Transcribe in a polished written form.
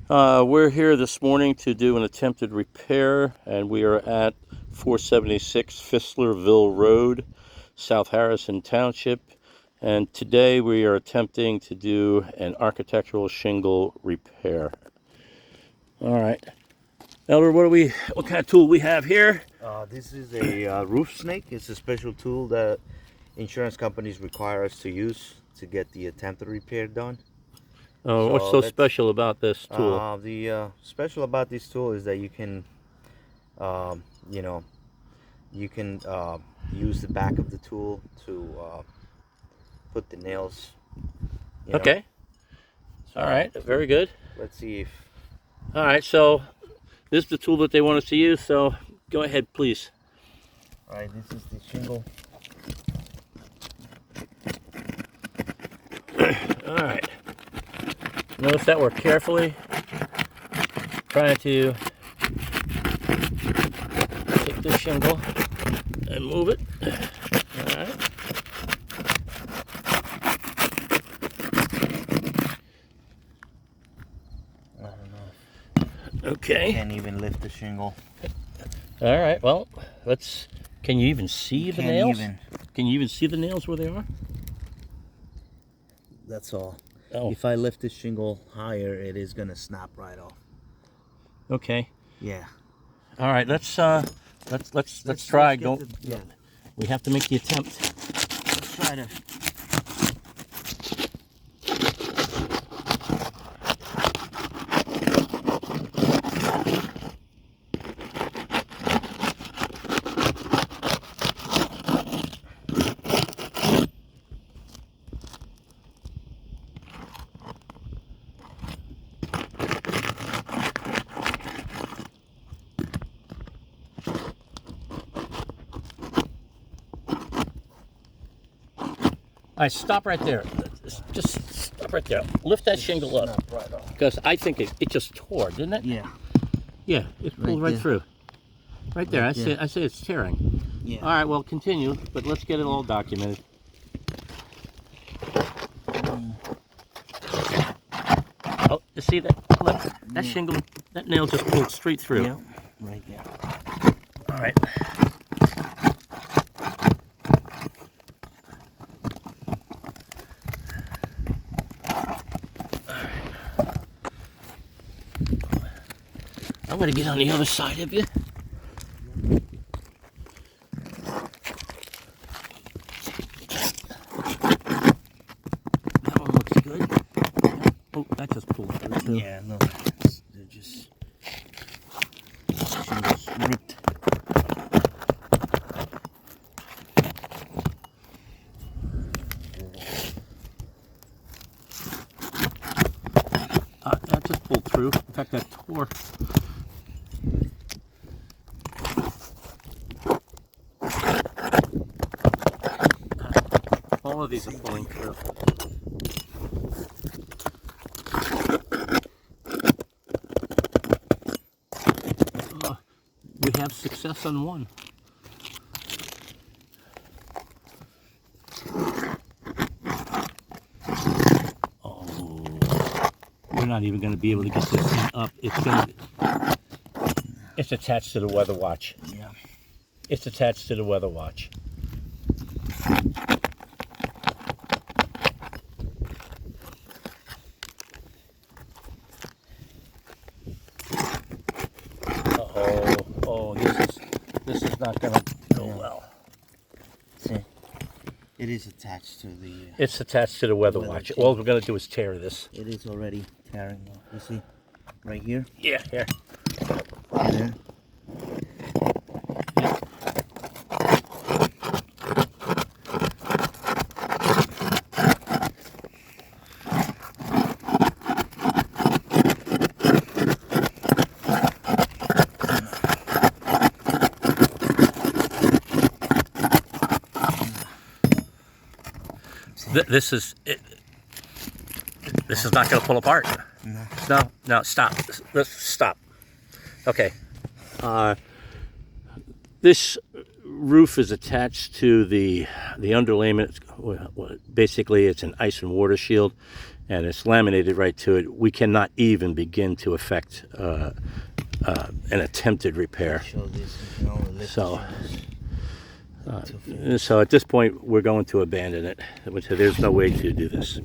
We're here this morning to do an attempted repair, and we are at 476 Fislerville Road, South Harrison Township. And today we are attempting to do an architectural shingle repair. All right, Elder, what kind of tool we have here? This is a roof snake. It's a special tool that insurance companies require us to use to get the attempted repair done. Oh, what's so special about this tool? The special about this tool is that you can, um, you know, you can use the back of the tool to put the nails. Okay. All right. Very good. Let's see if. All right. So this is the tool that they want us to use. So go ahead, please. All right. This is the shingle. All right. Notice that we're carefully trying to take this shingle and move it. All right. I don't know. Okay. Can't even lift the shingle. All right. Well, let's. Can you even see the nails? Can you even see the nails where they are? That's all. Oh. If I lift the shingle higher, it is gonna snap right off. Okay. Yeah. All right. Let's try. Don't. Yeah. We have to make the attempt. Let's try to. All right, stop right there. Just stop right there. Lift that shingle up, because I think it just tore, didn't it? Yeah. Yeah, it pulled right through. Right there. I say it's tearing. Yeah. All right, well, continue, but let's get it all documented. Oh, you see that? Look, that shingle, that nail just pulled straight through. Yeah. Right there. All right. I'm going to get on the other side of you. That one looks good. Oh, that just pulled through too. Yeah, no, they're just shingles ripped. That just pulled through. In fact, that tore. All of these are pulling through. We have success on one. Oh, we're not even going to be able to get this thing up. It's attached to the weather watch. Yeah. It's attached to the weather watch. Oh, this is not going to go well. See, it is attached to the. It's attached to the weather watch. All we're going to do is tear this. It is already tearing off. You see, right here. Yeah, here. There. This is it. This is not going to pull apart. No. No, stop. Let's stop. Okay. This roof is attached to the underlayment. Basically, it's an ice and water shield, and it's laminated right to it, we cannot even begin to effect an attempted repair. Show this, you can only lift So, the shoes. So at this point, we're going to abandon it. There's no way to do this.